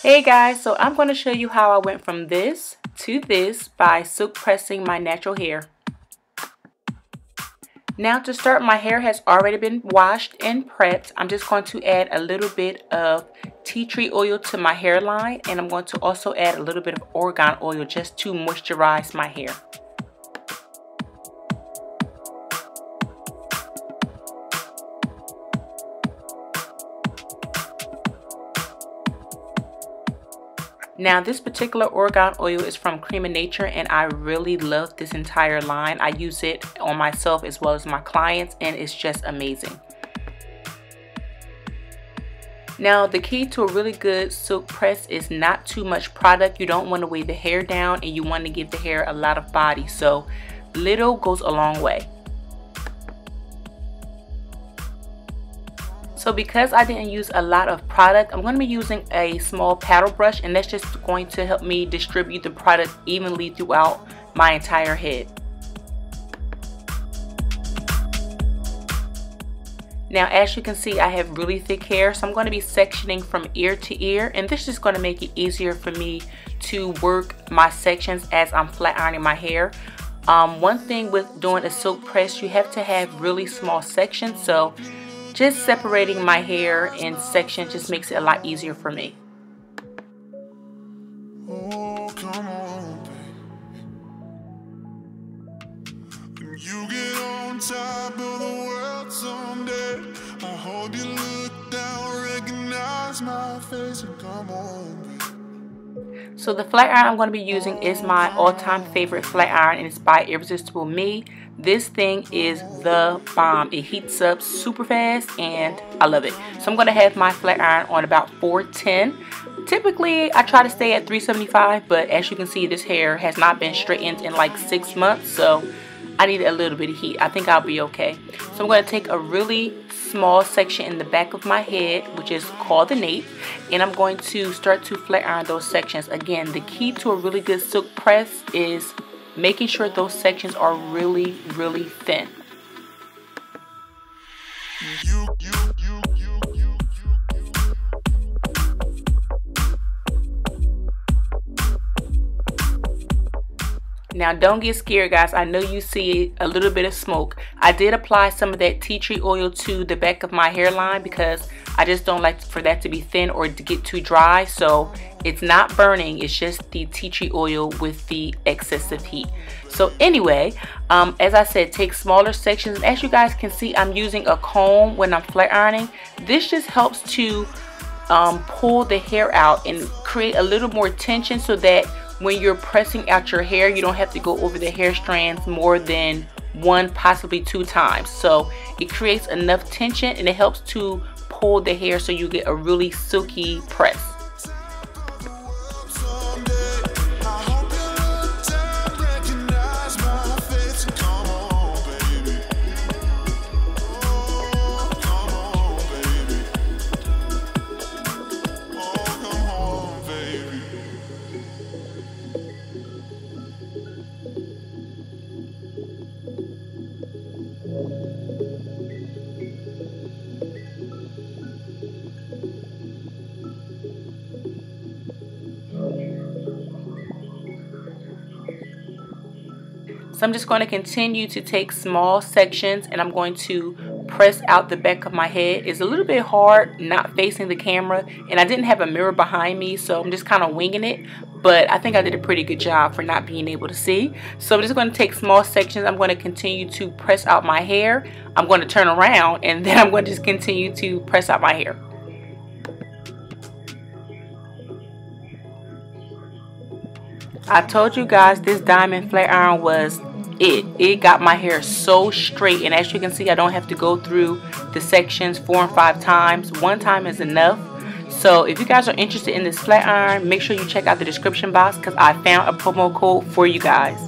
Hey guys, so I'm going to show you how I went from this to this by silk pressing my natural hair. Now to start, my hair has already been washed and prepped. I'm just going to add a little bit of tea tree oil to my hairline, and I'm going to also add a little bit of argan oil just to moisturize my hair. Now this particular argan oil is from Creme of Nature, and I really love this entire line. I use it on myself as well as my clients, and it's just amazing. Now the key to a really good silk press is not too much product. You don't want to weigh the hair down, and you want to give the hair a lot of body, so little goes a long way. So because I didn't use a lot of product, I'm going to be using a small paddle brush, and that's just going to help me distribute the product evenly throughout my entire head. Now as you can see, I have really thick hair, so I'm going to be sectioning from ear to ear, and this is going to make it easier for me to work my sections as I'm flat ironing my hair. One thing with doing a silk press, you have to have really small sections, so just separating my hair in sections just makes it a lot easier for me. Oh, come on, baby. You get on top of the world someday. I hope you look down, recognize my face, and come on, baby. So the flat iron I'm going to be using is my all-time favorite flat iron, and it's by Irresistible Me. This thing is the bomb. It heats up super fast and I love it. So I'm going to have my flat iron on about 410. Typically I try to stay at 375, but as you can see, this hair has not been straightened in like 6 months, so I need a little bit of heat. I think I'll be okay. So I'm going to take a really small section in the back of my head, which is called the nape, and I'm going to start to flat iron those sections. Again, the key to a really good silk press is making sure those sections are really thin. Now don't get scared guys, I know you see a little bit of smoke. I did apply some of that tea tree oil to the back of my hairline because I just don't like for that to be thin or to get too dry. So it's not burning, it's just the tea tree oil with the excessive heat. So anyway, as I said, take smaller sections, and as you guys can see, I'm using a comb when I'm flat ironing. This just helps to pull the hair out and create a little more tension, so that when you're pressing out your hair, you don't have to go over the hair strands more than 1, possibly 2 times. So it creates enough tension, and it helps to pull the hair so you get a really silky press. So I'm just going to continue to take small sections, and I'm going to press out the back of my head. It's a little bit hard not facing the camera, and I didn't have a mirror behind me, so I'm just kind of winging it, but I think I did a pretty good job for not being able to see. So I'm just going to take small sections. I'm going to continue to press out my hair. I'm going to turn around, and then I'm going to just continue to press out my hair. I told you guys this diamond flat iron was it got my hair so straight, and as you can see, I don't have to go through the sections 4 and 5 times. 1 time is enough. So if you guys are interested in this flat iron, make sure you check out the description box because I found a promo code for you guys.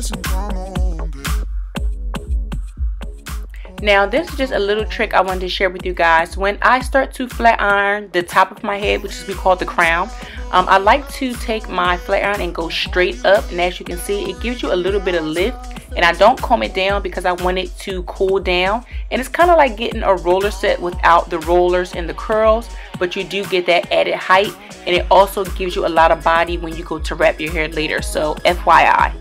face and come on, baby. Now this is just a little trick I wanted to share with you guys. When I start to flat iron the top of my head, which is we call the crown, I like to take my flat iron and go straight up, and as you can see, it gives you a little bit of lift. And I don't comb it down because I want it to cool down, and it's kind of like getting a roller set without the rollers and the curls, but you do get that added height, and it also gives you a lot of body when you go to wrap your hair later, so FYI.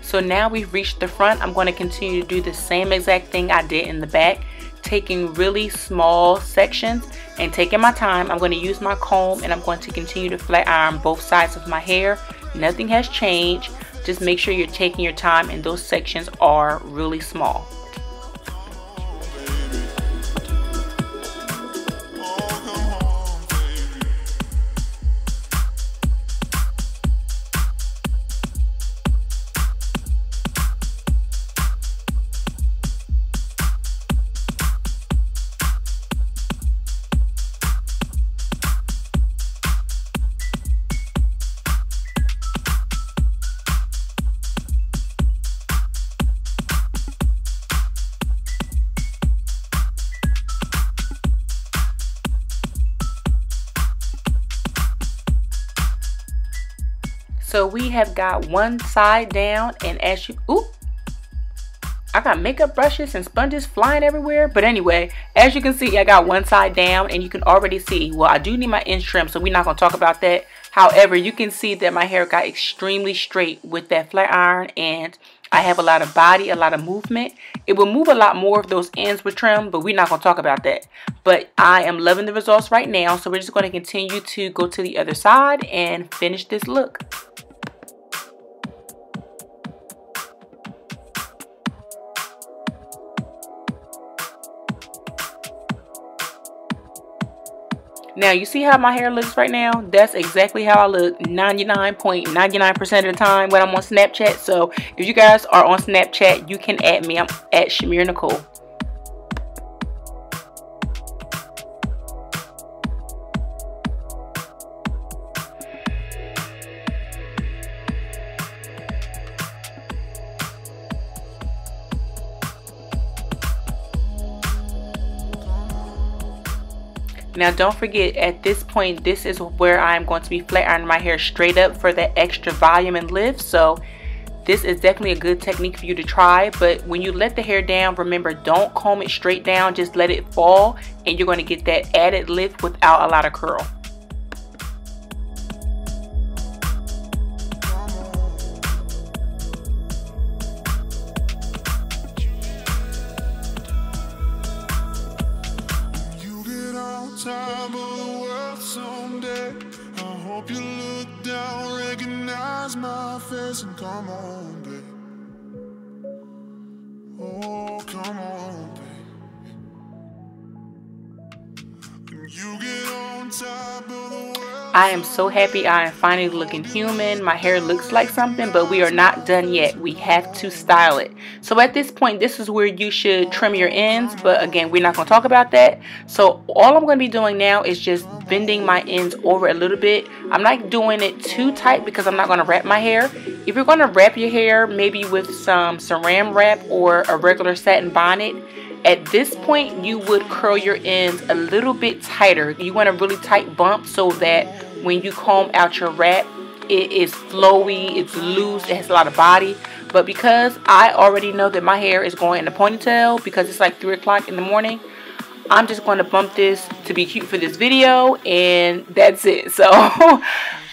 So now we've reached the front. I'm going to continue to do the same exact thing I did in the back, taking really small sections and taking my time. I'm going to use my comb and I'm going to continue to flat iron both sides of my hair. Nothing has changed. Just make sure you're taking your time and those sections are really small. So we have got one side down, and as you, ooh, I got makeup brushes and sponges flying everywhere. But anyway, as you can see, I got one side down, and you can already see, well, I do need my ends trimmed, so we're not going to talk about that. However, you can see that my hair got extremely straight with that flat iron, and I have a lot of body, a lot of movement. It will move a lot more if those ends were trimmed, but we're not going to talk about that. But I am loving the results right now, so we're just going to continue to go to the other side and finish this look. Now, you see how my hair looks right now? That's exactly how I look 99.99% of the time when I'm on Snapchat. So if you guys are on Snapchat, you can add me. I'm at ChimereNicole. Now don't forget, at this point, this is where I'm going to be flat ironing my hair straight up for that extra volume and lift. So this is definitely a good technique for you to try. But when you let the hair down, remember, don't comb it straight down, just let it fall, and you're going to get that added lift without a lot of curl. Top of the world someday. I hope you look down, recognize my face, and come on, babe. Oh, come on, babe. You get on top of the world. I am so happy I am finally looking human. My hair looks like something, but we are not done yet. We have to style it. So at this point, this is where you should trim your ends, but again, we're not going to talk about that. So all I'm going to be doing now is just bending my ends over a little bit. I'm not doing it too tight because I'm not going to wrap my hair. If you're going to wrap your hair, maybe with some Serum wrap or a regular satin bonnet, at this point, you would curl your ends a little bit tighter. You want a really tight bump so that when you comb out your wrap, it is flowy, it's loose, it has a lot of body. But because I already know that my hair is going in a ponytail because it's like 3 o'clock in the morning, I'm just going to bump this to be cute for this video, and that's it. So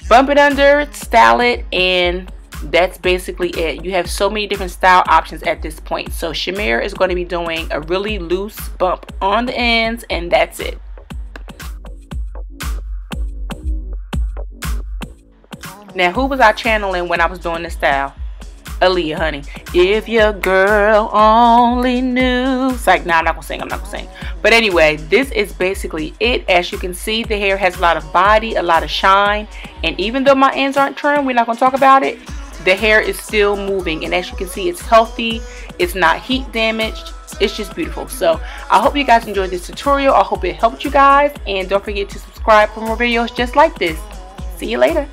bump it under, style it, and that's basically it. You have so many different style options at this point. So Chimere is going to be doing a really loose bump on the ends, and that's it. Now, who was I channeling when I was doing this style? Aaliyah, honey. If your girl only knew. It's like, nah, I'm not gonna sing. I'm not gonna sing. But anyway, this is basically it. As you can see, the hair has a lot of body, a lot of shine. And even though my ends aren't trimmed, we're not gonna talk about it. The hair is still moving. And as you can see, it's healthy. It's not heat damaged. It's just beautiful. So I hope you guys enjoyed this tutorial. I hope it helped you guys. And don't forget to subscribe for more videos just like this. See you later.